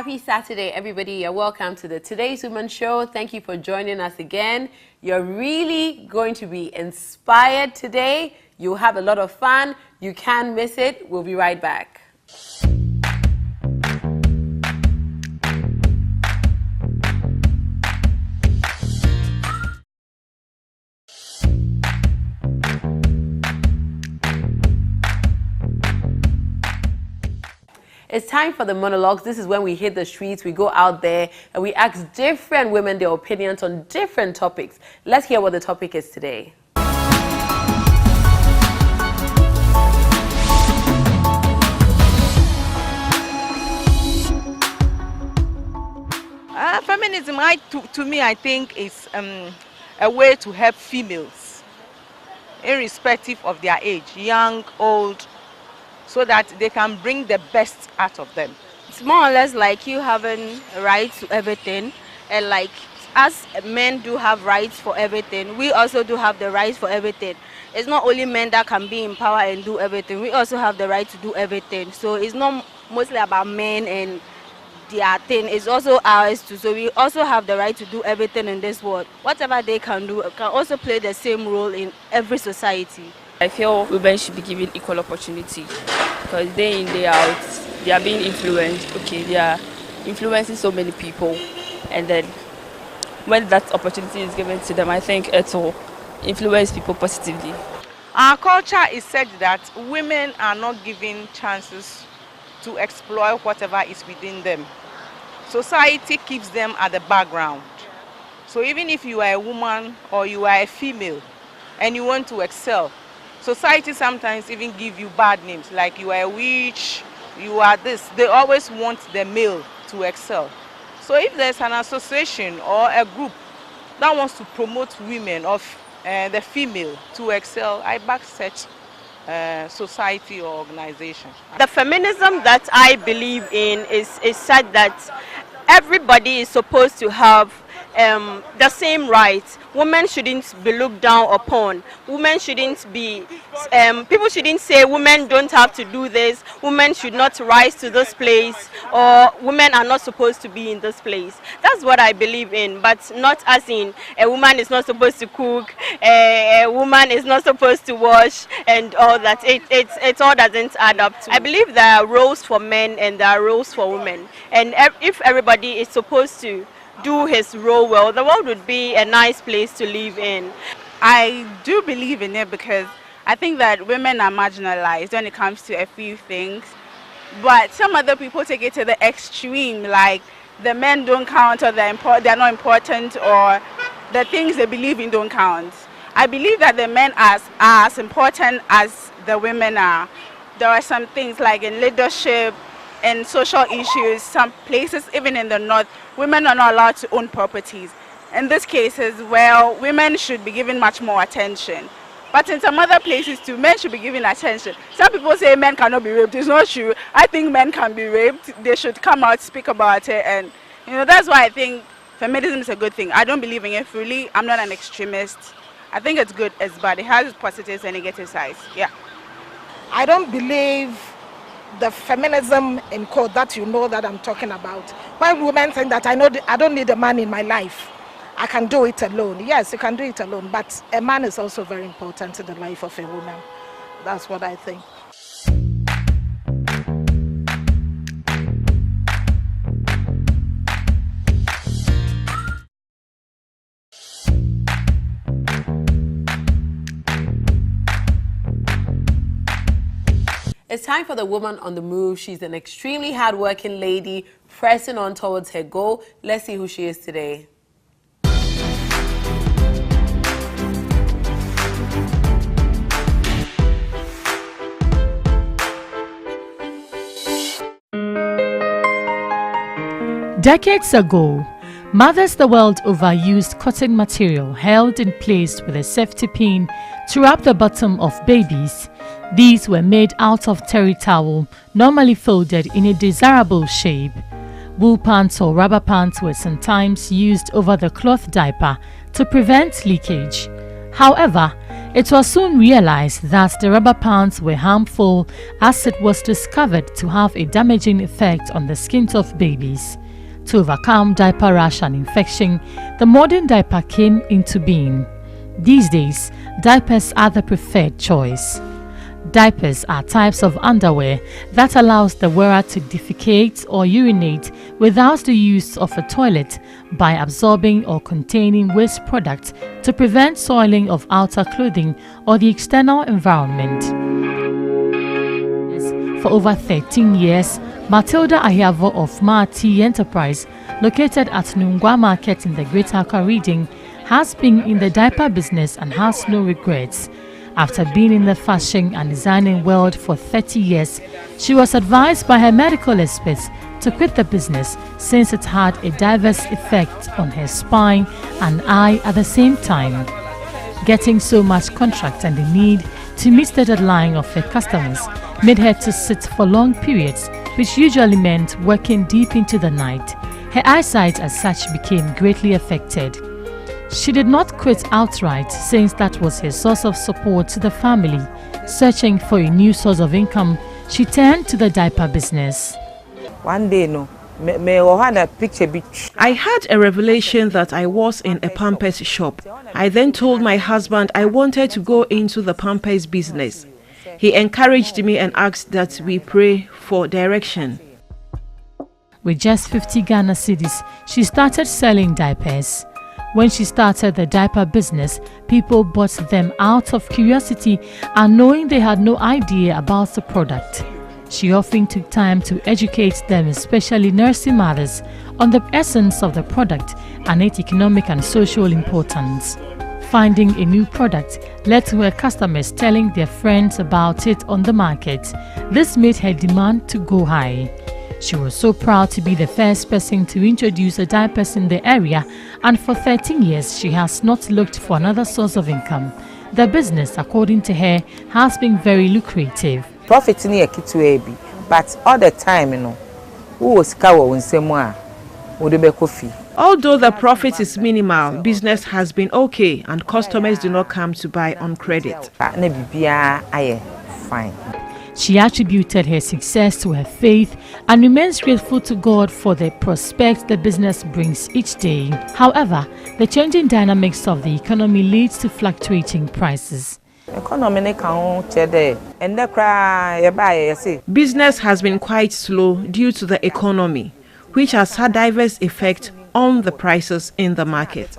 Happy Saturday, everybody. You're welcome to the Today's Women Show. Thank you for joining us again. You're really going to be inspired today. You'll have a lot of fun. You can't miss it. We'll be right back. It's time for the monologues. This is when we hit the streets, we go out there, and we ask different women their opinions on different topics. Let's hear what the topic is today. Feminism, to me, I think is a way to help females, irrespective of their age, young, old, so that they can bring the best out of them. It's more or less like you having a right to everything, and like as men do have rights for everything, we also do have the rights for everything. It's not only men that can be in power and do everything, we also have the right to do everything. So it's not mostly about men and their thing, it's also ours too. So we also have the right to do everything in this world. Whatever they can do can also play the same role in every society. I feel women should be given equal opportunity because day in, day out, they are being influenced. Okay, they are influencing so many people, and then when that opportunity is given to them, I think it will influence people positively. Our culture is said that women are not given chances to explore whatever is within them. Society keeps them at the background. So even if you are a woman or you are a female and you want to excel, society sometimes even give you bad names, like you are a witch, you are this. They always want the male to excel. So if there's an association or a group that wants to promote women or the female to excel, I back such society or organization. The feminism that I believe in is said that everybody is supposed to have the same rights. Women shouldn't be looked down upon. Women shouldn't be, people shouldn't say women don't have to do this, women should not rise to this place, or women are not supposed to be in this place. That's what I believe in, but not as in a woman is not supposed to cook, a woman is not supposed to wash, and all that. It all doesn't add up to. I believe there are roles for men and there are roles for women, and if everybody is supposed to do his role well, the world would be a nice place to live in. I do believe in it because I think that women are marginalized when it comes to a few things, but some other people take it to the extreme, like the men don't count, or they're not important, or the things they believe in don't count. I believe that the men are as important as the women are. There are some things like in leadership and social issues, some places, even in the north, women are not allowed to own properties. In these cases, well, women should be given much more attention. But in some other places too, men should be given attention. Some people say men cannot be raped. It's not true. I think men can be raped. They should come out, speak about it. And that's why I think feminism is a good thing. I don't believe in it fully. I'm not an extremist. I think it's good, it's bad. It has its positives and negative sides. Yeah. I don't believe the feminism in quote that that I'm talking about. When women think that I don't need a man in my life, I can do it alone. Yes, you can do it alone, but a man is also very important in the life of a woman. That's what I think. It's time for the woman on the move. She's an extremely hardworking lady pressing on towards her goal. Let's see who she is today. Decades ago, mothers the world over used cotton material held in place with a safety pin to wrap the bottom of babies. These were made out of terry towel, normally folded in a desirable shape. Wool pants or rubber pants were sometimes used over the cloth diaper to prevent leakage. However, It was soon realized that the rubber pants were harmful, as it was discovered to have a damaging effect on the skins of babies. To overcome diaper rash and infection, the modern diaper came into being. These days, diapers are the preferred choice. Diapers are types of underwear that allows the wearer to defecate or urinate without the use of a toilet by absorbing or containing waste products to prevent soiling of outer clothing or the external environment. For over 13 years, Matilda Ayavo of Mati Enterprise, located at Nungwa Market in the Greater Accra region, has been in the diaper business and has no regrets. After being in the fashion and designing world for 30 years, she was advised by her medical experts to quit the business since it had a diverse effect on her spine and eye at the same time. Getting so much contract and the need to meet the deadline of her customers made her to sit for long periods, which usually meant working deep into the night. Her eyesight as such became greatly affected. She did not quit outright since that was her source of support to the family. Searching for a new source of income, she turned to the diaper business. One day, I had a revelation that I was in a Pampers shop. I then told my husband I wanted to go into the Pampers business. He encouraged me and asked that we pray for direction. With just 50 Ghana cedis, she started selling diapers. When she started the diaper business, people bought them out of curiosity and knowing they had no idea about the product. She often took time to educate them, especially nursing mothers, on the essence of the product and its economic and social importance. Finding a new product led to her customers telling their friends about it on the market. This made her demand to go high. She was so proud to be the first person to introduce the diapers in the area, and for 13 years she has not looked for another source of income. The business, according to her, has been very lucrative. Profit ni ekitu but all the time, who was kawo unsemwa, kofi. Although the profit is minimal, business has been okay and customers do not come to buy on credit. Fine. She attributed her success to her faith and remains grateful to God for the prospects the business brings each day. However, the changing dynamics of the economy leads to fluctuating prices. Business has been quite slow due to the economy, which has had diverse effect on the prices in the market.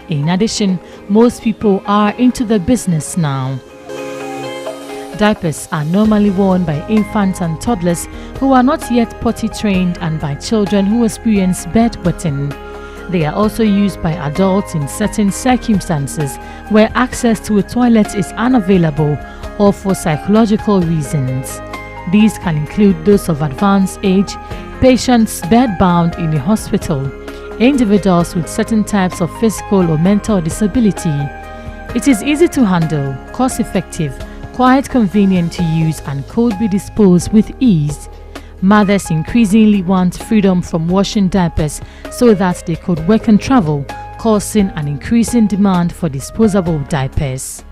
In addition, most people are into the business now. Diapers are normally worn by infants and toddlers who are not yet potty trained and by children who experience bedwetting. They are also used by adults in certain circumstances where access to a toilet is unavailable or for psychological reasons. These can include those of advanced age, patients bedbound in a hospital, individuals with certain types of physical or mental disability. It is easy to handle, cost-effective, quite convenient to use and could be disposed with ease. Mothers increasingly want freedom from washing diapers so that they could work and travel, causing an increasing demand for disposable diapers.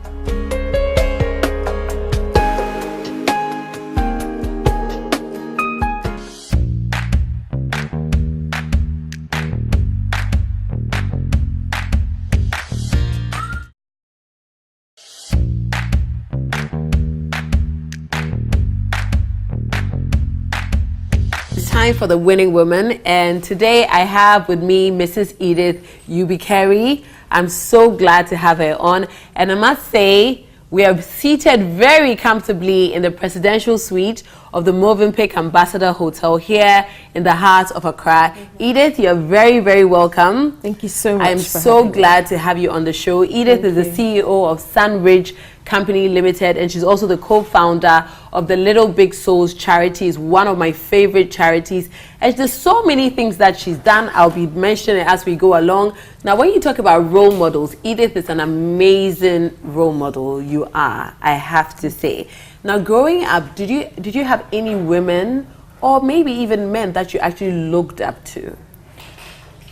Time for the winning woman, and today I have with me Mrs. Edith Yubi-Carey. I'm so glad to have her on, and I must say we are seated very comfortably in the presidential suite of the Movenpick Ambassador Hotel here in the heart of Accra. Edith, you're very, very welcome. Thank you so much. I'm so glad to have you on the show. Edith is the CEO of Sunridge Company Limited, and she's also the co-founder of the Little Big Souls charity. Is one of my favorite charities, and there's so many things that she's done. I'll be mentioning it as we go along. Now, when you talk about role models, Edith is an amazing role model. You are, I have to say. Now, growing up, did you have any women or maybe even men that you actually looked up to?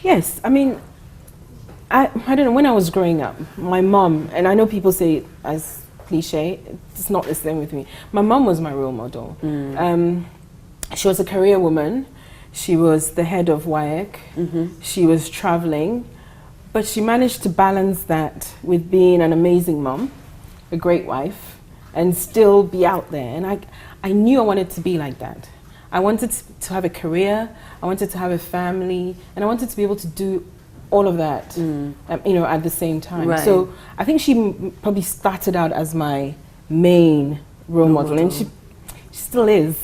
Yes, I mean, I don't know, when I was growing up, my mom, and I know people say it as cliche, it's not the same with me. My mom was my role model. She was a career woman. She was the head of WAEC. She was traveling, but she managed to balance that with being an amazing mom, a great wife, and still be out there. And I knew I wanted to be like that. I wanted to have a career, I wanted to have a family, and I wanted to be able to do all of that, you know, at the same time. Right. So I think she probably started out as my main role model, and she still is.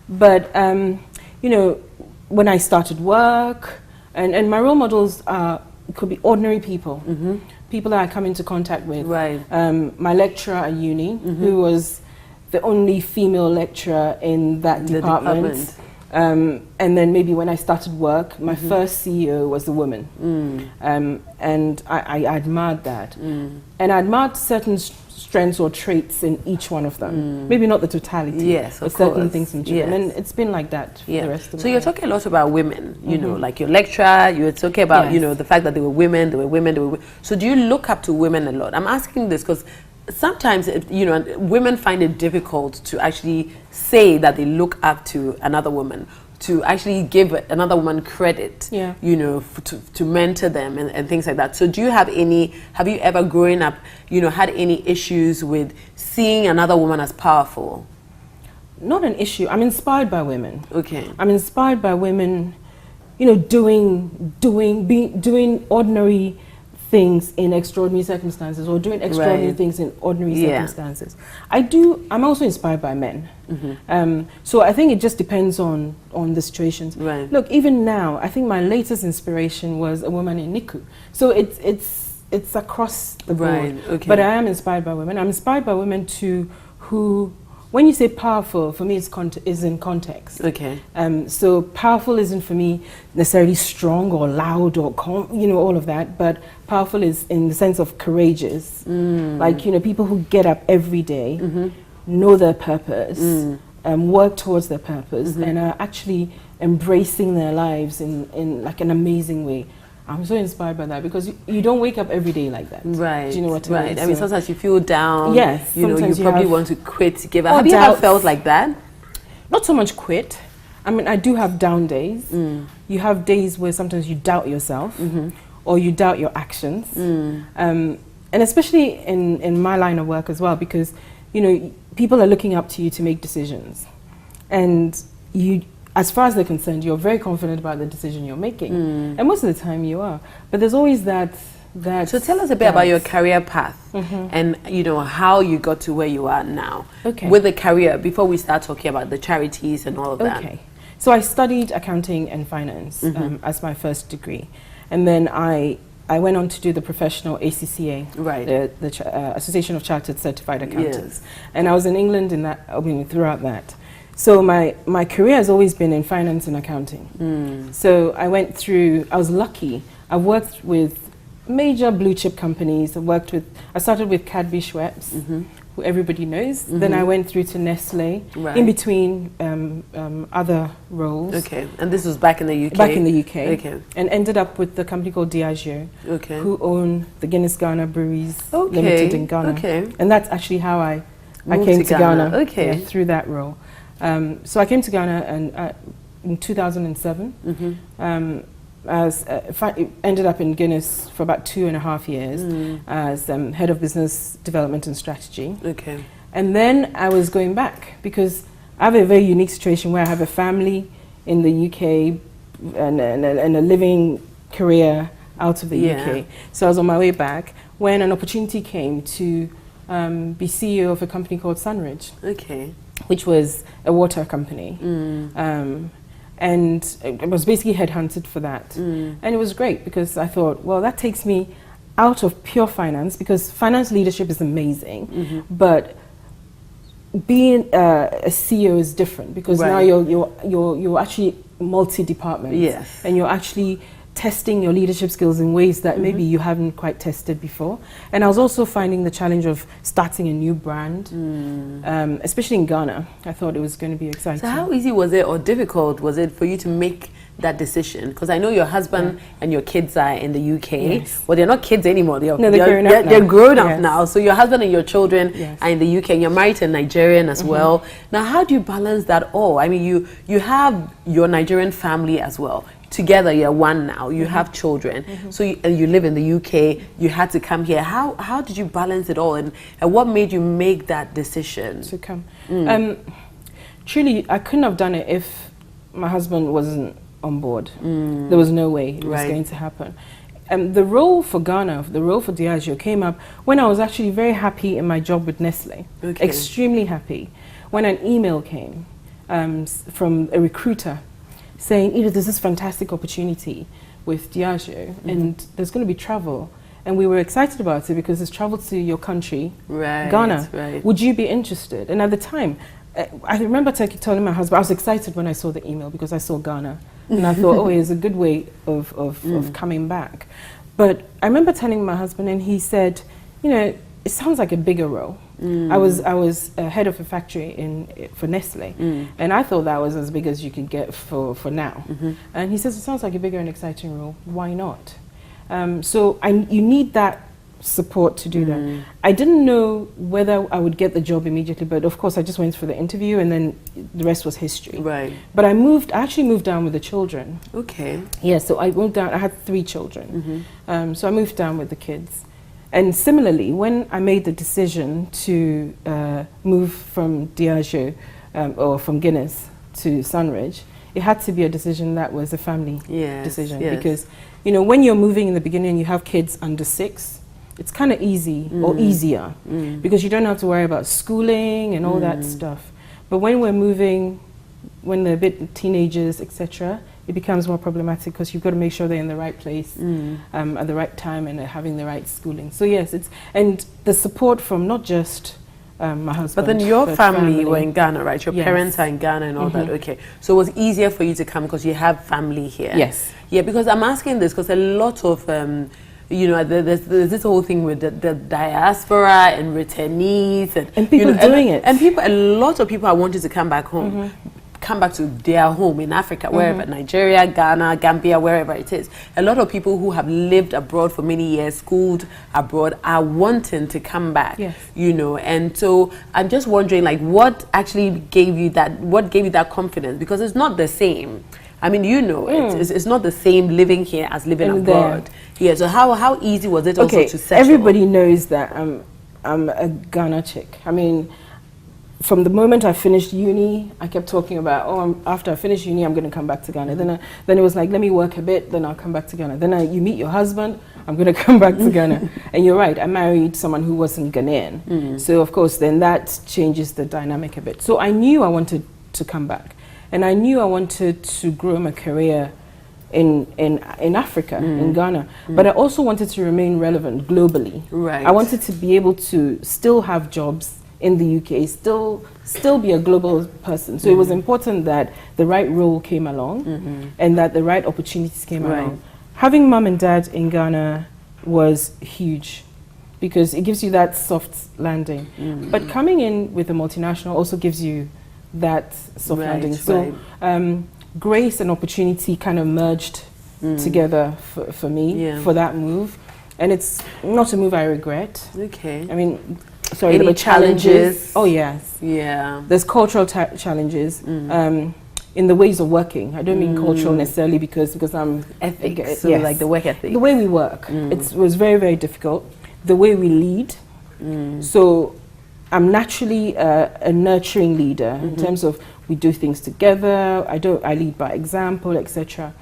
But, you know, when I started work, and my role models could be ordinary people, people that I come into contact with. Right. My lecturer at uni, who was the only female lecturer in that department. And then maybe when I started work, my first CEO was a woman. And I admired that. And I admired certain strengths or traits in each one of them. Maybe not the totality, yes, but of certain course. things in each. Yes. And it's been like that for the rest of So my you're life. talking a lot about women, you know, like your lecturer, you were talking about, you Yes. know, the fact that they were women, they were women, they were So do you look up to women a lot? I'm asking this because sometimes, you know, women find it difficult to actually say that they look up to another woman, to actually give another woman credit, you know, to mentor them and things like that. So do you have you ever growing up, you know, had any issues with seeing another woman as powerful? Not an issue. I'm inspired by women. Okay. I'm inspired by women, you know, doing ordinary things in extraordinary circumstances, or doing extraordinary things in ordinary circumstances. I'm also inspired by men. So I think it just depends on the situations. Right. Look, even now, I think my latest inspiration was a woman in NICU. So it's across the board. Right, okay. But I am inspired by women. I'm inspired by women too who, when you say powerful, for me is in context. Okay. So powerful isn't for me necessarily strong or loud or you know, all of that, but powerful is in the sense of courageous. Like, you know, people who get up every day, know their purpose, work towards their purpose, and are actually embracing their lives in like an amazing way. I'm so inspired by that, because you don't wake up every day like that. Right. Do you know what I mean? Right. I mean, sometimes you feel down. Yes. You know, you probably want to quit, give up. Or Have you ever doubts. felt like that? Not so much quit. I mean, I do have down days. You have days where sometimes you doubt yourself, or you doubt your actions. And especially in my line of work as well, because, you know, people are looking up to you to make decisions. And you, as far as they're concerned, you're very confident about the decision you're making. And most of the time you are. But there's always that. So tell us a bit about your career path and, you know, how you got to where you are now. Okay. With the career, before we start talking about the charities and all of that. Okay. So I studied accounting and finance as my first degree. And then I went on to do the professional ACCA, right? The Association of Chartered Certified Accountants. Yes. And I was in England throughout that. So my career has always been in finance and accounting. So I was lucky. I worked with major blue chip companies. I started with Cadbury Schweppes, who everybody knows. Then I went through to Nestle, in between other roles. Okay, and this was back in the UK? Back in the UK. Okay. And ended up with the company called Diageo, who own the Guinness Ghana Breweries Limited in Ghana. Okay. And that's actually how I came to Ghana through that role. So I came to Ghana in 2007. Ended up in Guinness for about 2.5 years as head of business development and strategy. Okay. And then I was going back because I have a very unique situation where I have a family in the UK and a living career out of the UK. So I was on my way back when an opportunity came to be CEO of a company called Sunridge. Okay. Which was a water company. And I was basically headhunted for that. And it was great because I thought, well, that takes me out of pure finance, because finance leadership is amazing, but being a CEO is different, because now you're actually multi-department. Yes. And you're actually testing your leadership skills in ways that maybe you haven't quite tested before. And I was also finding the challenge of starting a new brand, especially in Ghana. I thought it was going to be exciting. So how easy was it or difficult was it for you to make that decision? Because I know your husband and your kids are in the UK. Yes. Well, they're not kids anymore. They're grown up up now. So your husband and your children are in the UK, and you're married to a Nigerian as well. Now, how do you balance that all? I mean, you have your Nigerian family as well. Together, you're one now. You have children. So you live in the UK. You had to come here. How did you balance it all? And what made you make that decision? To come. Truly, I couldn't have done it if my husband wasn't on board. There was no way it was going to happen. The role for Ghana, the role for Diageo came up when I was actually very happy in my job with Nestle. Extremely happy. When an email came from a recruiter saying, Edith, there's this fantastic opportunity with Diageo and there's going to be travel. And we were excited about it because there's travel to your country, Ghana. Would you be interested? And at the time, I remember telling my husband, I was excited when I saw the email because I saw Ghana. And I thought, oh, it's a good way of coming back. But I remember telling my husband, and he said, you know, it sounds like a bigger role. I was head of a factory for Nestle, and I thought that was as big as you could get for now. And he says, it sounds like a bigger and exciting role. Why not? So you need that support to do that. I didn't know whether I would get the job immediately, but of course I just went for the interview and then the rest was history. But I actually moved down with the children. Yeah, so I moved down, I had 3 children. So I moved down with the kids. And similarly, when I made the decision to move from Diageo or from Guinness to Sunridge, it had to be a decision that was a family decision. Because, you know, when you're moving in the beginning, you have kids under 6, it's kind of easy or easier because you don't have to worry about schooling and all that stuff. But when we're moving, when they're a bit teenagers, etc., it becomes more problematic because you've got to make sure they're in the right place at the right time and they're having the right schooling. So yes, and the support from not just my husband. But then your family were in Ghana, right? Your parents are in Ghana and all that. Okay, so it was easier for you to come because you have family here. Yes. Yeah, because I'm asking this because a lot of you know, there's this whole thing with the diaspora and returnees and people doing it. And a lot of people are wanting to come back home. Come back to their home in Africa, wherever, Nigeria, Ghana, Gambia, wherever it is. A lot of people who have lived abroad for many years, schooled abroad, are wanting to come back, you know. And so I'm just wondering, like, what actually gave you that confidence? Because it's not the same. I mean, you know, it's not the same living here as living abroad. Yeah, so how easy was it also to settle? Everybody knows that I'm a Ghana chick. I mean, from the moment I finished uni, I kept talking about, after I finish uni, I'm going to come back to Ghana. Then it was like, let me work a bit, then I'll come back to Ghana. Then you meet your husband, I'm going to come back to Ghana. And you're right, I married someone who wasn't Ghanaian. So of course, then that changes the dynamic a bit. So I knew I wanted to come back. And I knew I wanted to grow my career in Africa, in Ghana. But I also wanted to remain relevant globally. I wanted to be able to still have jobs in the UK, still be a global person. So it was important that the right role came along and that the right opportunities came along. Having mom and dad in Ghana was huge because it gives you that soft landing. But coming in with a multinational also gives you that soft landing. So grace and opportunity kind of merged together for me for that move. And it's not a move I regret. I mean, sorry, there were challenges. Oh yes. Yeah. There's cultural challenges in the ways of working. I don't mean cultural necessarily because I'm ethics. So like the work ethic. The way we work. It was very, very difficult. The way we lead. So I'm naturally a nurturing leader in terms of we do things together. I lead by example, etc.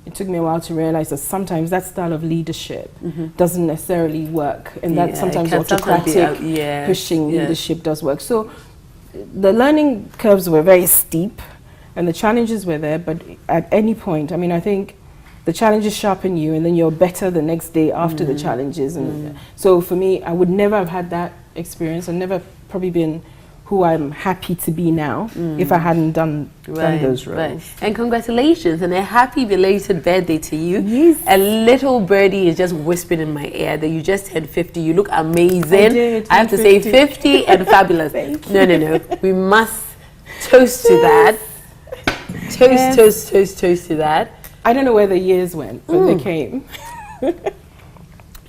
It took me a while to realize that sometimes that style of leadership doesn't necessarily work, and that sometimes autocratic pushing leadership does work. So the learning curves were very steep and the challenges were there, but at any point, I mean, I think the challenges sharpen you and then you're better the next day after the challenges. And so for me, I would never have had that experience and never probably been who I'm happy to be now if I hadn't done those roles. And congratulations and a happy belated birthday to you. Yes. A little birdie is just whispering in my ear that you just turned 50. You look amazing. I have to say 50 and fabulous. No. We must toast to that. Toast to that. I don't know where the years went, but they came.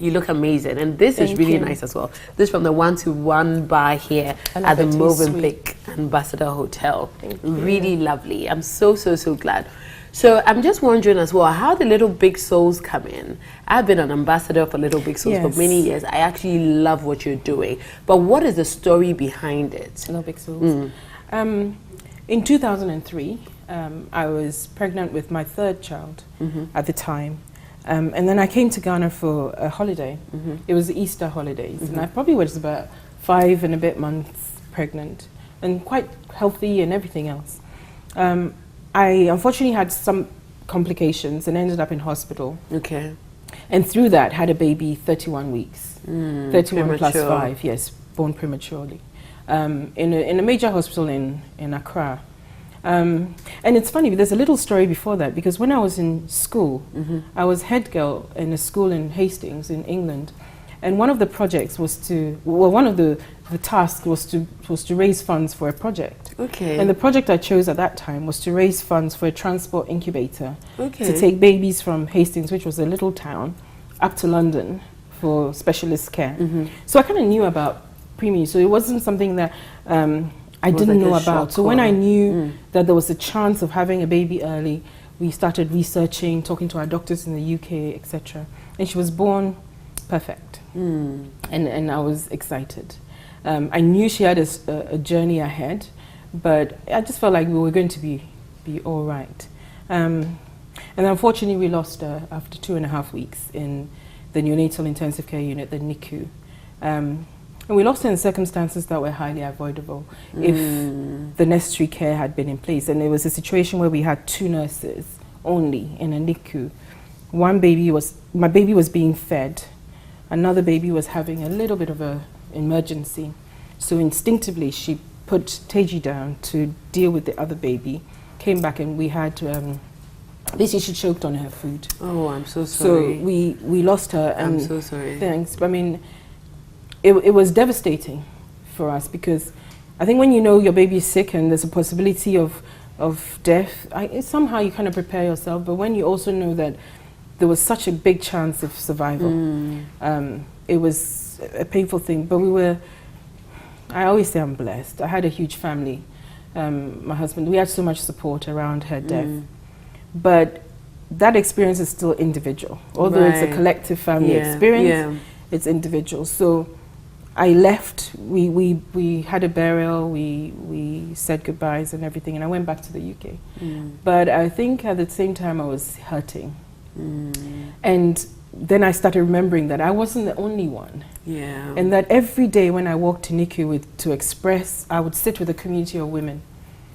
You look amazing, and this is really nice as well. This is from the 121 bar here at the Movenpick Ambassador Hotel. Really lovely. I'm so glad. So I'm just wondering as well, how the Little Big Souls come in. I've been an ambassador for Little Big Souls for many years. I actually love what you're doing. But what is the story behind it? Little Big Souls. In 2003, I was pregnant with my 3rd child at the time. And then I came to Ghana for a holiday. It was the Easter holidays, and I probably was about 5 and a bit months pregnant, and quite healthy and everything else. I unfortunately had some complications and ended up in hospital. Okay. And through that, had a baby 31 weeks. 31 plus premature. 5, yes, born prematurely. In a major hospital in Accra. And it's funny, there's a little story before that, because when I was in school, I was head girl in a school in Hastings in England, and one of the projects was to, well, one of the tasks was to raise funds for a project. Okay. And the project I chose at that time was to raise funds for a transport incubator to take babies from Hastings, which was a little town, up to London for specialist care. So I kind of knew about preemie, so it wasn't something that I didn't know about. So when I knew that there was a chance of having a baby early, we started researching, talking to our doctors in the UK, etc. And she was born perfect. And I was excited. I knew she had a journey ahead, but I just felt like we were going to be all right. And unfortunately, we lost her after 2.5 weeks in the neonatal intensive care unit, the NICU. And we lost her in circumstances that were highly avoidable if the necessary care had been in place. And it was a situation where we had 2 nurses only in a NICU. My baby was being fed. Another baby was having a little bit of an emergency. So instinctively, she put Teji down to deal with the other baby, came back, and we had to, basically she choked on her food. Oh, I'm so sorry. So we lost her. And I'm so sorry. Thanks. I mean, it was devastating for us, because I think when you know your baby is sick and there's a possibility of death, somehow you kind of prepare yourself. But when you also know that there was such a big chance of survival, it was a painful thing. But I always say I'm blessed. I had a huge family. My husband, we had so much support around her death. But that experience is still individual. Although it's a collective family experience, it's individual. So I left, we had a burial, we said goodbyes and everything, and I went back to the UK. But I think at the same time I was hurting. And then I started remembering that I wasn't the only one. And that every day when I walked to NICU to express, I would sit with a community of women,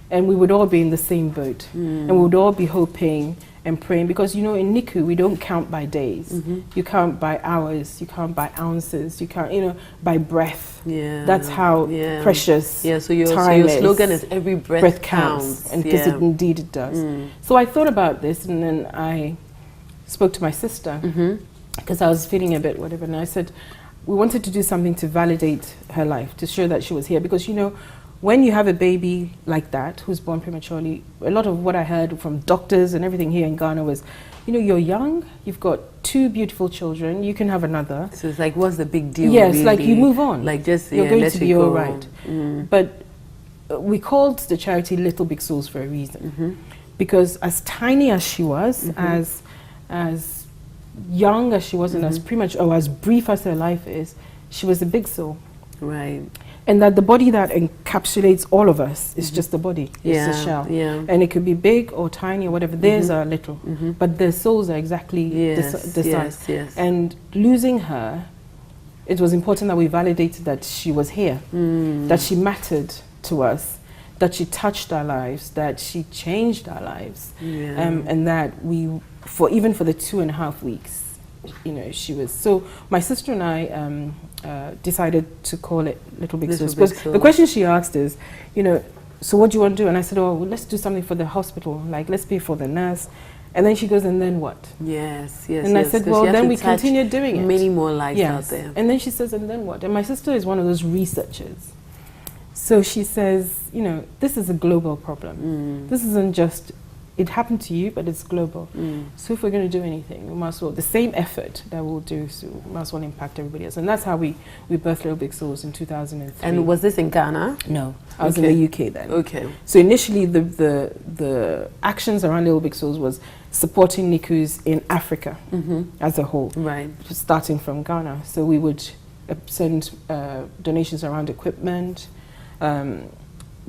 and we would all be in the same boat. And we would all be hoping and praying, because you know in NICU we don't count by days. You count by hours, you count by ounces, you count, you know, by breath. That's how precious so your slogan is every breath counts. And because indeed it does. So I thought about this, and then I spoke to my sister, because I was feeling a bit whatever, and I said we wanted to do something to validate her life, to show that she was here, because you know, when you have a baby like that who's born prematurely, a lot of what I heard from doctors and everything here in Ghana was, you know, you're young, you've got 2 beautiful children, you can have another. So it's like, what's the big deal? Yes, really? like you move on. Like just, you're going to be all go. right. But we called the charity Little Big Souls for a reason. Because as tiny as she was, as young as she was, and as premature, or as brief as her life is, she was a big soul. Right. And that the body that encapsulates all of us is just the body, it's a shell. And it could be big or tiny or whatever, theirs are little, but their souls are exactly the size. And losing her, it was important that we validated that she was here, that she mattered to us, that she touched our lives, that she changed our lives, and that even for the 2.5 weeks, you know, she was. So my sister and I decided to call it Little Big Souls. The question she asked is, you know, so what do you want to do? And I said, oh, well, let's do something for the hospital, like let's pay for the nurse. And then she goes, and then what? And I said, well, then we continue doing it. Many more lives out there. And then she says, and then what? And my sister is one of those researchers. So she says, you know, this is a global problem. This isn't just it happened to you, but it's global. So if we're going to do anything, we must well, the same effort that we'll do, so we must well impact everybody else. And that's how we birthed Little Big Souls in 2003. And was this in Ghana? No, I was in the UK then. Okay. So initially the actions around Little Big Souls was supporting NICUs in Africa as a whole. Right. Starting from Ghana. So we would send donations around equipment,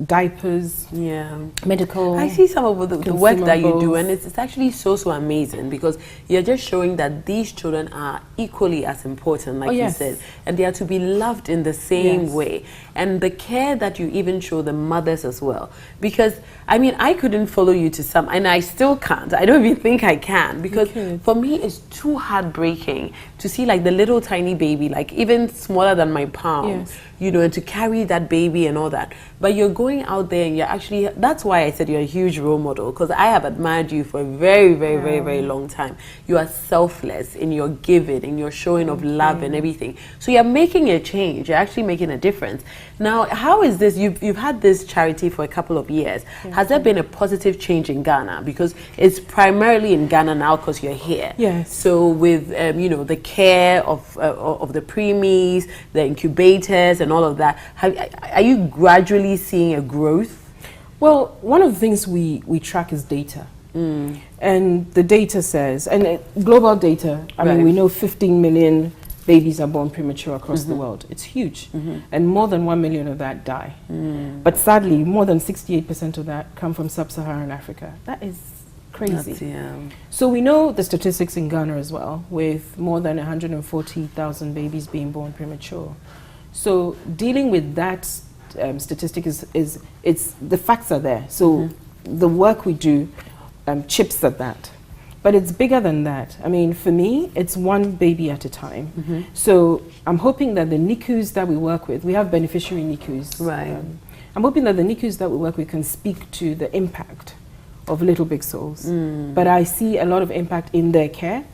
diapers, medical. I see some of the work that you do, and it's actually so amazing, because you're just showing that these children are equally as important, like you said, and they are to be loved in the same way. And the care that you even show the mothers as well, because I mean, I couldn't follow you to some, and I still can't. I don't even think I can, because for me it's too heartbreaking to see like the little tiny baby, like even smaller than my palm, you know, and to carry that baby and all that. But you're going out there and you're actually, that's why I said you're a huge role model, because I have admired you for a very, very, very, very long time. You are selfless in your giving, in your showing of love and everything. So you're making a change, you're actually making a difference. Now, how is this, you've had this charity for a couple of years. Has there been a positive change in Ghana? Because it's primarily in Ghana now because you're here. Yes. So with, you know, the care of the preemies, the incubators and all of that, are you gradually seeing a growth? Well, one of the things we track is data. And the data says, and global data, I mean, we know 15 million babies are born premature across the world. It's huge. And more than 1 million of that die. But sadly, more than 68% of that come from sub-Saharan Africa. That is crazy. So we know the statistics in Ghana as well, with more than 140,000 babies being born premature. So dealing with that statistic it's the facts are there. So the work we do chips at that. But it's bigger than that. I mean, for me, it's one baby at a time. So I'm hoping that the NICUs that we work with, we have beneficiary NICUs. Right. I'm hoping that the NICUs that we work with can speak to the impact of Little Big Souls. But I see a lot of impact in their care,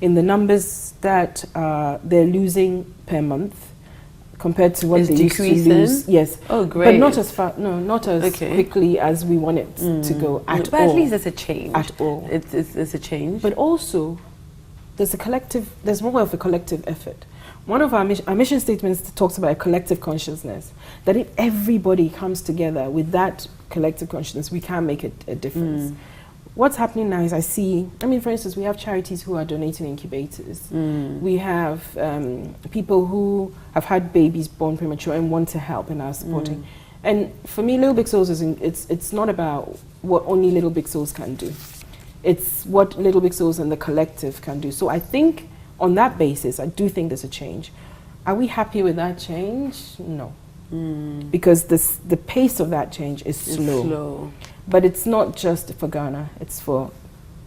in the numbers that they're losing per month compared to what they used to lose. Yes. Oh, great. But not as far, not as quickly as we want it to go at all. But at least there's a change. At all. It's a change. But also, there's more of a collective effort. One of our mission statements talks about a collective consciousness, that if everybody comes together with that collective consciousness, we can make a difference. What's happening now is I mean, for instance, we have charities who are donating incubators. We have people who have had babies born premature and want to help and are supporting. And for me, Little Big Souls it's not about what only Little Big Souls can do. It's what Little Big Souls and the collective can do. So I think on that basis, I do think there's a change. Are we happy with that change? No. Because the pace of that change is slow. But it's not just for Ghana, it's for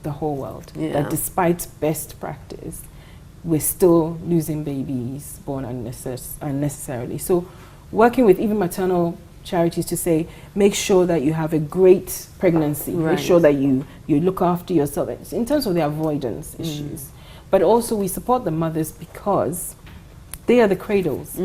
the whole world. That despite best practice, we're still losing babies born unnecessarily. So working with even maternal charities to say, make sure that you have a great pregnancy, make sure that you look after yourself in terms of the avoidance issues. But also we support the mothers because they are the cradles.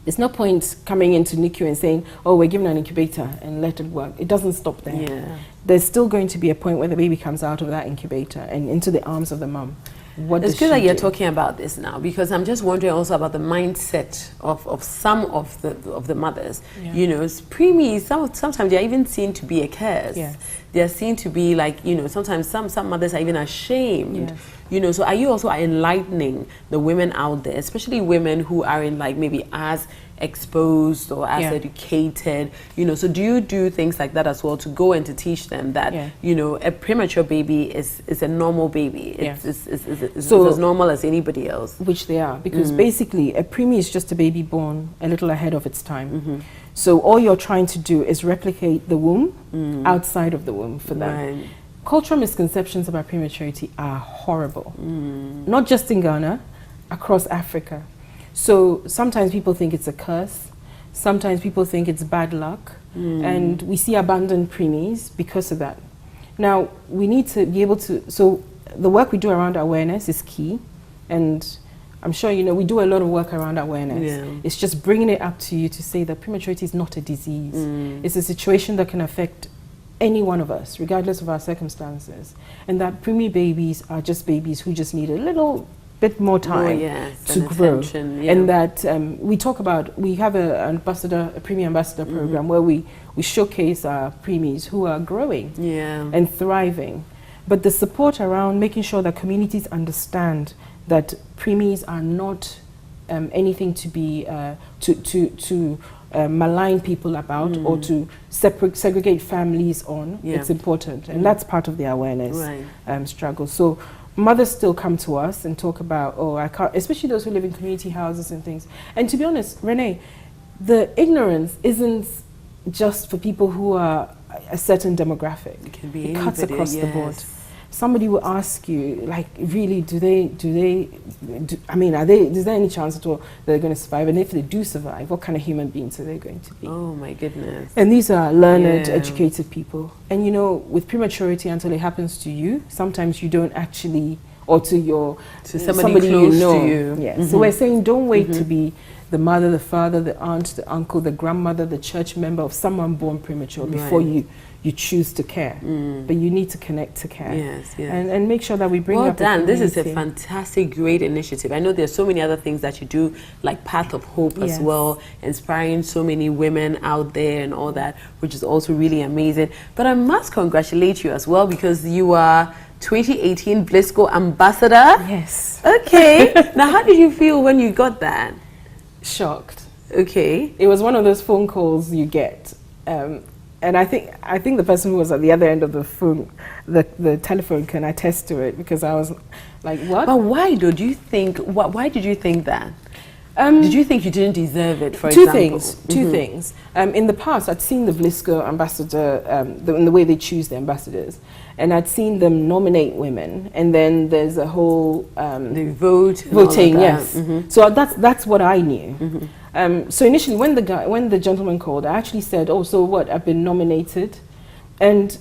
There's no point coming into NICU and saying, oh, we're giving an incubator and let it work. It doesn't stop there. There's still going to be a point where the baby comes out of that incubator and into the arms of the mom. It's good that you're talking about this now, because I'm just wondering also about the mindset of some of the mothers. You know, preemies, sometimes they're even seen to be a curse. They're seen to be like, you know, sometimes some mothers are even ashamed. You know, so are you also enlightening the women out there, especially women who are in like maybe as exposed or as educated, you know, so do you do things like that as well to go and to teach them that, you know, a premature baby is a normal baby. It's as normal as anybody else. Which they are, because basically a preemie is just a baby born a little ahead of its time. So all you're trying to do is replicate the womb outside of the womb for them. Cultural misconceptions about prematurity are horrible, not just in Ghana, across Africa. So sometimes people think it's a curse, sometimes people think it's bad luck, and we see abandoned preemies because of that. Now, we need to be able to, so the work we do around awareness is key, and I'm sure you know we do a lot of work around awareness. It's just bringing it up to you to say that prematurity is not a disease. It's a situation that can affect any one of us, regardless of our circumstances, and that preemie babies are just babies who just need a little bit more time to grow. And that we talk about, we have a preemie ambassador program where we showcase our preemies who are growing and thriving. But the support around making sure that communities understand that preemies are not anything to be malign people about or to segregate families on, it's important. And that's part of the awareness struggle. So mothers still come to us and talk about, oh, I can't, especially those who live in community houses and things. And to be honest, Renee, the ignorance isn't just for people who are a certain demographic. It cuts across the board. Somebody will ask you, like, really, is there any chance at all they're going to survive? And if they do survive, what kind of human beings are they going to be? Oh my goodness. And these are learned, educated people. And you know, with prematurity, until it happens to you, sometimes you don't actually, or to somebody close you know. to you. Yeah. So we're saying, don't wait to be the mother, the father, the aunt, the uncle, the grandmother, the church member of someone born premature before you choose to care. But you need to connect to care. And make sure that we bring up well done. This is a fantastic, great initiative. I know there's so many other things that you do, like Path of Hope as well, inspiring so many women out there and all that, which is also really amazing. But I must congratulate you as well, because you are 2018 Blisco Ambassador. Yes. Okay. Now, how did you feel when you got that? Shocked. Okay. It was one of those phone calls you get. And I think the person who was at the other end of the phone, the telephone, can attest to it, because I was like, what? But why did you think? Why did you think that? Did you think you didn't deserve it? For Two example, things. In the past, I'd seen the Blisco ambassador, the way they choose the ambassadors, and I'd seen them nominate women, and then there's a whole they voting. Yes. So that's what I knew. So initially, when the gentleman called, I actually said, "Oh, so what? I've been nominated," and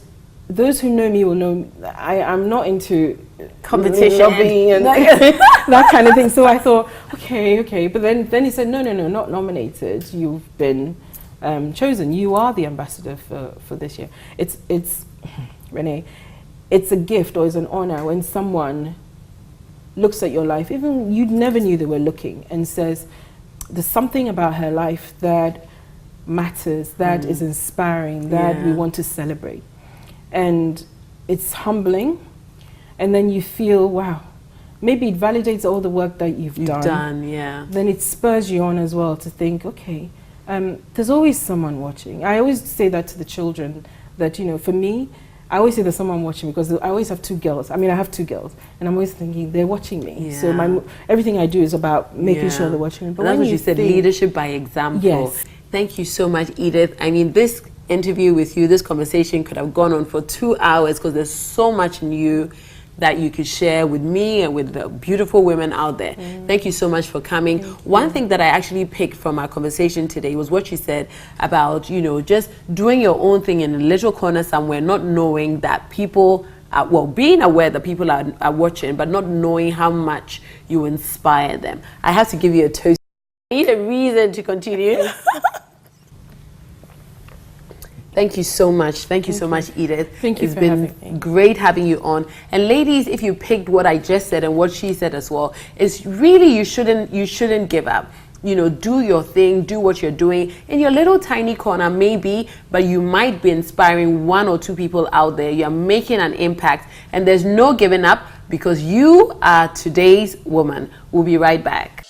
those who know me will know I'm not into competition, lobbying and that kind of thing. So I thought, okay. But then he said, no, not nominated. You've been chosen. You are the ambassador for this year. It's Renee, it's a gift or it's an honor when someone looks at your life, even you never knew they were looking, and says, there's something about her life that matters, that is inspiring, that we want to celebrate. And it's humbling, and then you feel, wow, maybe it validates all the work that you've done. Then it spurs you on as well to think, okay, there's always someone watching. I always say that to the children, that, you know, for me, I always say there's someone watching, because I always have two girls. I mean, I have two girls, and I'm always thinking they're watching me. So everything I do is about making sure they're watching me. But that's what you said, leadership by example. Yes. Thank you so much, Edith. I mean, this interview with you, this conversation could have gone on for 2 hours, because there's so much new that you could share with me and with the beautiful women out there. Thank you so much for coming. One thing that I actually picked from our conversation today was what you said about, you know, just doing your own thing in a little corner somewhere, not knowing that people are, well, being aware that people are watching, but not knowing how much you inspire them. I have to give you a toast. I need a reason to continue. Thank you so much. Thank you so much, Edith. Thank you for having me. It's been great having you on. And ladies, if you picked what I just said and what she said as well, it's really, you shouldn't give up. You know, do your thing, do what you're doing in your little tiny corner, maybe, but you might be inspiring 1 or 2 people out there. You're making an impact, and there's no giving up, because you are today's woman. We'll be right back.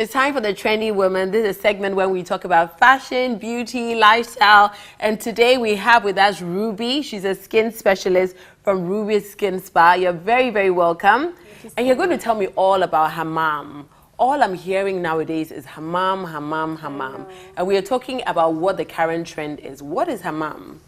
It's time for the Trendy Woman. This is a segment where we talk about fashion, beauty, lifestyle. And today we have with us Ruby. She's a skin specialist from Ruby's Skin Spa. You're very, very welcome. And you're going to tell me all about hammam. All I'm hearing nowadays is hammam. And we are talking about what the current trend is. What is hammam?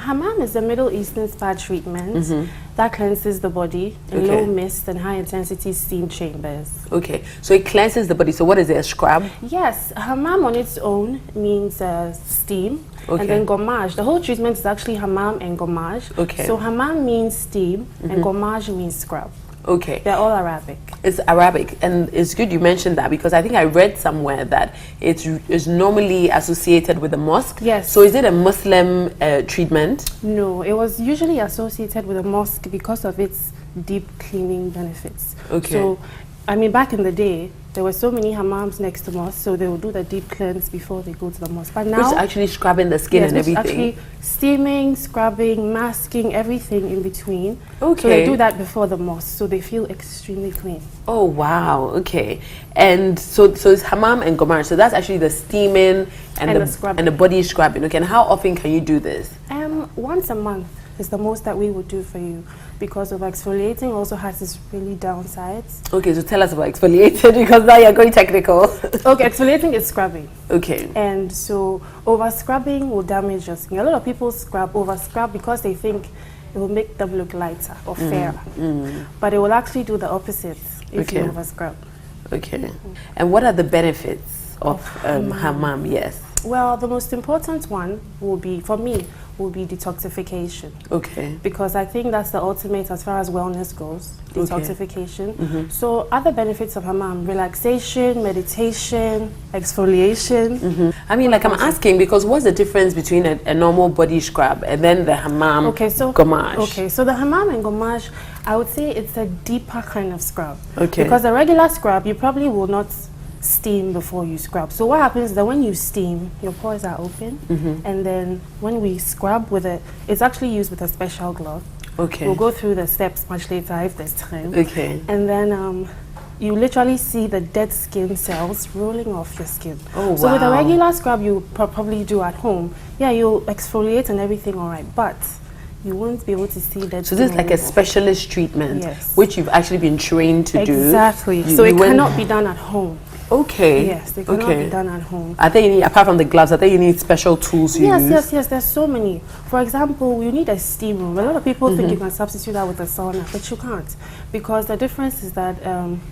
Hammam is a Middle Eastern spa treatment that cleanses the body in low mist and high intensity steam chambers. Okay, so it cleanses the body. So what is it, a scrub? Yes, hammam on its own means steam. And then gommage, the whole treatment is actually hammam and gommage. Okay. So hammam means steam and gommage means scrub. Okay. They're all Arabic. It's Arabic, and it's good you mentioned that because I think I read somewhere that it is normally associated with the mosque. Yes. So is it a Muslim treatment? No, it was usually associated with a mosque because of its deep cleaning benefits. Okay. So, I mean, back in the day, there were so many hammams next to mosques, so they would do the deep cleanse before they go to the mosque. But now, it's actually scrubbing the skin and everything. Actually steaming, scrubbing, masking, everything in between. Okay. So they do that before the mosque, so they feel extremely clean. Oh wow! Okay, and so it's hammam and gommage. So that's actually the steaming and the scrubbing and the body scrubbing. Okay, and how often can you do this? Once a month is the most that we would do for you, because of exfoliating also has its really downsides. Okay, so tell us about exfoliating because now you're going technical. Okay, exfoliating is scrubbing. Okay. And so over scrubbing will damage your skin. A lot of people over scrub because they think it will make them look lighter or fairer. But it will actually do the opposite if you over scrub. Okay. And what are the benefits of hammam? Yes. Well, the most important one will be, for me, will be detoxification. Okay. Because I think that's the ultimate as far as wellness goes, detoxification. So other benefits of hammam, relaxation, meditation, exfoliation. I mean, like I'm asking because what's the difference between a normal body scrub and then the hammam gommage? Okay, so the hammam and gommage, I would say it's a deeper kind of scrub. Okay. Because the regular scrub, you probably will not steam before you scrub. So what happens is that when you steam, your pores are open, and then when we scrub with it, it's actually used with a special glove. Okay. We'll go through the steps much later if there's time. Okay. And then you literally see the dead skin cells rolling off your skin. Oh, wow. So with a regular scrub you probably do at home, yeah, you'll exfoliate and everything all right, but you won't be able to see that. So this is like a specialist treatment, yes, which you've actually been trained to do. Exactly. So it cannot be done at home. Okay. Yes, they cannot be done at home. I think you need, apart from the gloves, I think you need special tools you use. Yes, there's so many. For example, you need a steam room. A lot of people think you can substitute that with a sauna, but you can't. Because the difference is that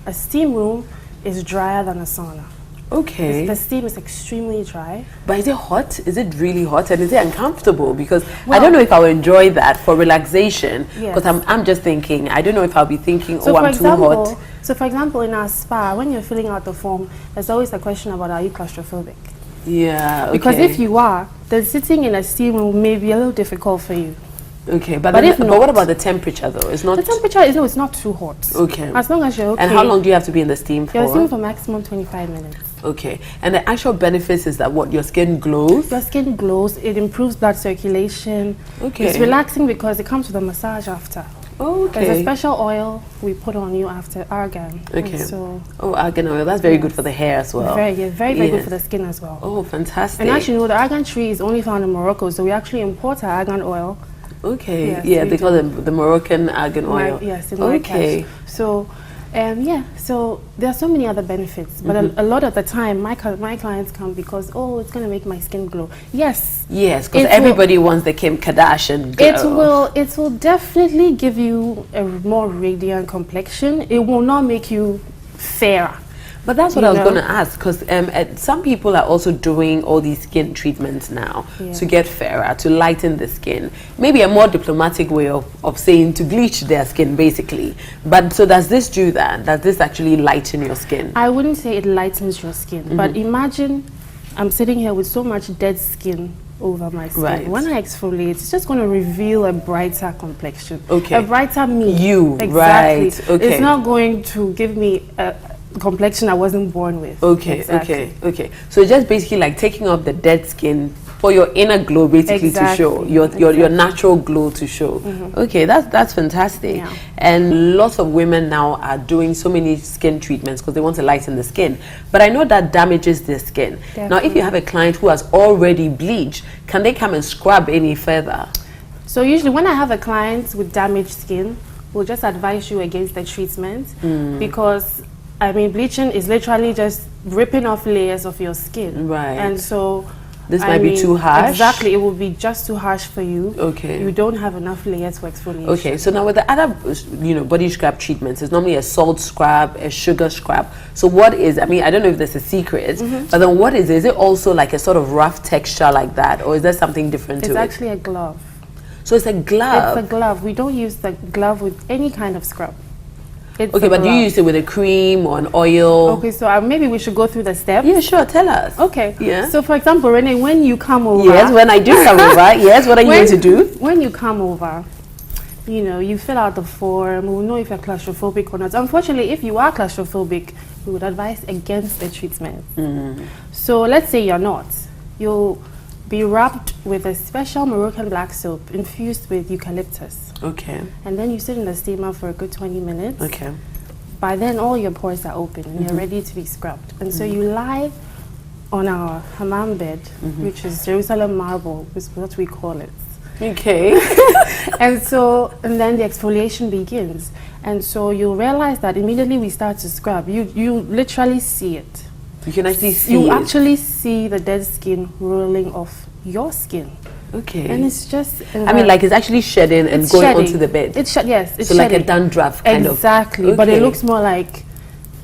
a steam room is drier than a sauna. Okay. The steam is extremely dry. But is it hot? Is it really hot? And is it uncomfortable? Because I don't know if I will enjoy that for relaxation. Because I'm just thinking, I don't know if I'll be thinking, so I'm too hot. So for example, in our spa, when you're filling out the form, there's always a question about, are you claustrophobic? Yeah, okay. Because if you are, then sitting in a steam room may be a little difficult for you. Okay, but what about the temperature though? It's not. The temperature is it's not too hot. Okay. As long as you're okay. And how long do you have to be in the steam for? You're steam for maximum 25 minutes. Okay. And the actual benefits is that what, your skin glows? Your skin glows. It improves blood circulation. Okay. It's relaxing because it comes with a massage after. Okay. There's a special oil we put on you after argan. Okay. So argan oil. That's very good for the hair as well. Very good for the skin as well. Oh, fantastic. And actually, the argan tree is only found in Morocco, so we actually import our argan oil. Okay. Yes, yeah, they call it the Moroccan argan oil. Yes, in okay. So, so there are so many other benefits, but a lot of the time, my clients come because, it's going to make my skin glow. Yes. Yes, because everybody wants the Kim Kardashian glow. It will definitely give you a more radiant complexion. It will not make you fairer. But that's what I was going to ask, because some people are also doing all these skin treatments now to get fairer, to lighten the skin. Maybe a more diplomatic way of saying to bleach their skin, basically. But so does this do that? Does this actually lighten your skin? I wouldn't say it lightens your skin, but imagine I'm sitting here with so much dead skin over my skin. Right. When I exfoliate, it's just going to reveal a brighter complexion. Okay. A brighter me. You. Exactly. Right. Okay. It's not going to give me a complexion I wasn't born with. Okay, exactly. Okay. So just basically like taking off the dead skin for your inner glow, basically, to show your natural glow to show. Okay, that's fantastic. Yeah. And lots of women now are doing so many skin treatments because they want to lighten the skin. But I know that damages their skin. Definitely. Now, if you have a client who has already bleached, can they come and scrub any further? So usually when I have a client with damaged skin, we'll just advise you against the treatment because bleaching is literally just ripping off layers of your skin. Right. And so This might be too harsh. Exactly, it will be just too harsh for you. Okay. You don't have enough layers for exfoliation. Okay, so now with the other, body scrub treatments, it's normally a salt scrub, a sugar scrub. So what is, I don't know if there's a secret, but then what is it? Is it also like a sort of rough texture like that, or is there something different to it? It's actually a glove. So it's a glove? It's a glove. We don't use the glove with any kind of scrub. It's okay, but do you use it with a cream or an oil? Okay, so maybe we should go through the steps. Yeah, sure, tell us. Okay. Yeah. So for example, Renee, when you come over. Yes, when I do come over. Yes, what are you going to do? When you come over, you fill out the form. We'll know if you're claustrophobic or not. Unfortunately, if you are claustrophobic, we would advise against the treatment. So let's say you're not. You'll be rubbed with a special Moroccan black soap infused with eucalyptus. Okay. And then you sit in the steamer for a good 20 minutes. Okay. By then, all your pores are open and you're ready to be scrubbed. And so you lie on our hammam bed, which is Jerusalem marble, is what we call it. Okay. and then the exfoliation begins. And so you'll realize that immediately we start to scrub, you literally see it. You can actually see You it. actually see the dead skin rolling off your skin. Okay. And it's just... like it's actually shedding and going onto the bed. It's yes, it's so shedding. like a dandruff kind of. Exactly, but it looks more like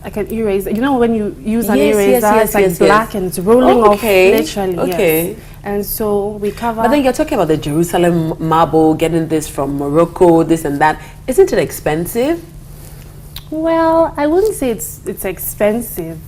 an eraser. You know when you use an eraser, it's like black and it's rolling off literally. Okay. Yes. And so we cover... But then you're talking about the Jerusalem marble, getting this from Morocco, this and that. Isn't it expensive? Well, I wouldn't say it's expensive.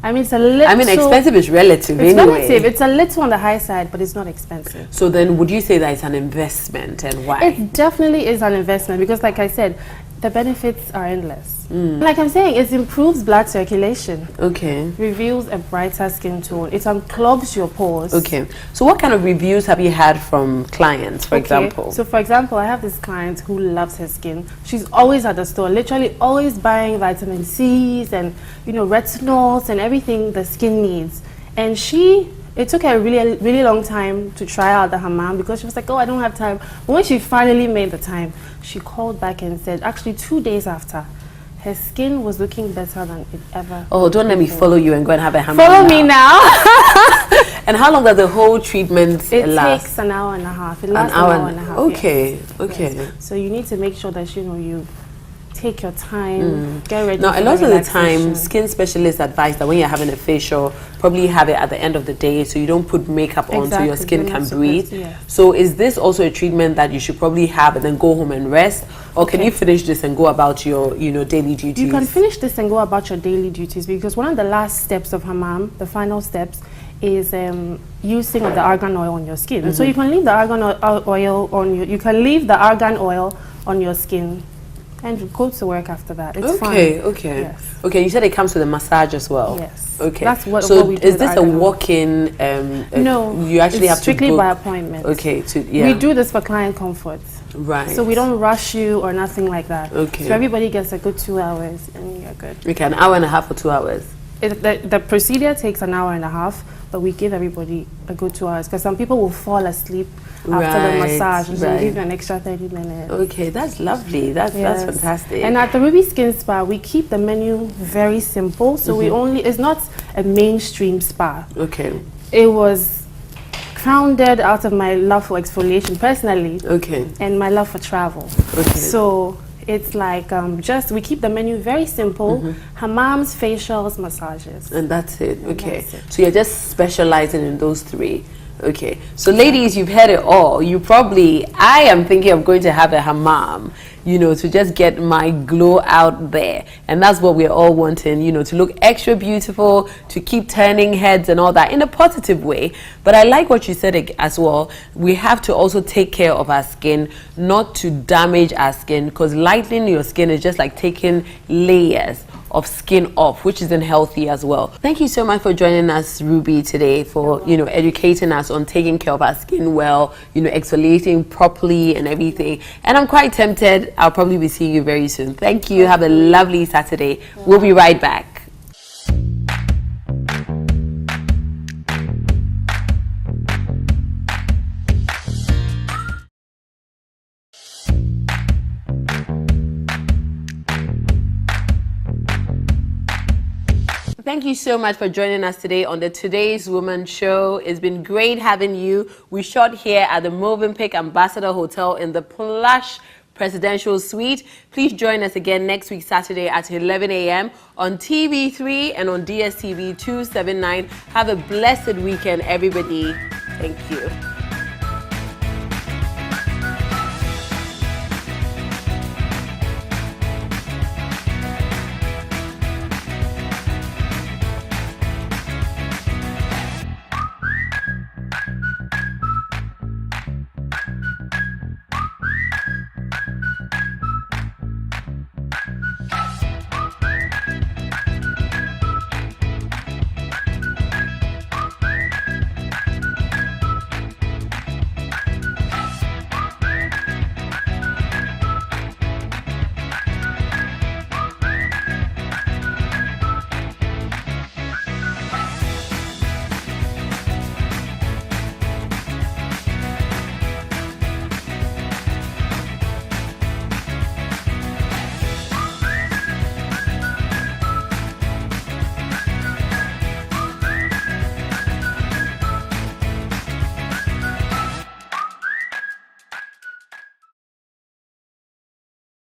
It's a little... expensive is relative it's anyway. Relative. It's a little on the high side, but it's not expensive. So then would you say that it's an investment, and why? It definitely is an investment because, like I said, the benefits are endless. Like I'm saying, it improves blood circulation. Okay. Reveals a brighter skin tone. It unclogs your pores. Okay. So what kind of reviews have you had from clients, for example? So for example, I have this client who loves her skin. She's always at the store, literally always buying vitamin C's and retinols and everything the skin needs. And it took her a really, really long time to try out the hammam because she was like, oh, I don't have time. But when she finally made the time, she called back and said, actually 2 days after, her skin was looking better than it ever. Oh, don't let me follow you and go and have a hammam. Follow me now. And how long does the whole treatment last? It takes an hour and a half. It lasts an hour and a half. Okay, yes. okay. Yes. So you need to make sure that you take your time, get ready. Now, for a lot of the time, relaxation. skin specialists advise that when you're having a facial, probably have it at the end of the day so you don't put makeup on so your skin can breathe. Yes. So is this also a treatment that you should probably have and then go home and rest? Or can you finish this and go about your daily duties? You can finish this and go about your daily duties because one of the last steps of hammam, the final steps, is using of the argan oil on your skin. And so you can leave the argan oil on your skin and go to work after that. It's fine. Okay. Yes. Okay, you said it comes with a massage as well. Yes. Okay. That's what so we do. is this a walk-in? No. You actually have to strictly book. by appointment. Okay. We do this for client comfort. Right. So we don't rush you or nothing like that. Okay. So everybody gets a good 2 hours and you're good. Okay, an hour and a half or 2 hours? The procedure takes an hour and a half, but we give everybody a good 2 hours because some people will fall asleep after the massage, and so we give you an extra 30 minutes. Okay, that's lovely. That's fantastic. And at the Ruby Skin Spa, we keep the menu very simple. So it's not a mainstream spa. Okay. It was founded out of my love for exfoliation personally. Okay. And my love for travel. Okay. So it's like we keep the menu very simple. Hammams, facials, massages. And that's it. Okay. That's it. So you're just specializing in those three. Okay. So ladies, you've heard it all. I am thinking of going to have a hammam, to just get my glow out there. And that's what we're all wanting, to look extra beautiful, to keep turning heads and all that in a positive way. But I like what you said as well. We have to also take care of our skin, not to damage our skin, because lightening your skin is just like taking layers of skin off, which isn't healthy as well. Thank you so much for joining us, Ruby, today, for educating us on taking care of our skin well, exfoliating properly and everything. And I'm quite tempted. I'll probably be seeing you very soon. Thank you. Have a lovely Saturday. We'll be right back. Thank you so much for joining us today on the Today's Woman Show. It's been great having you. We shot here at the Movenpick Ambassador Hotel in the plush presidential suite. Please join us again next week, Saturday at 11 a.m. on TV3 and on DSTV 279. Have a blessed weekend, everybody. Thank you.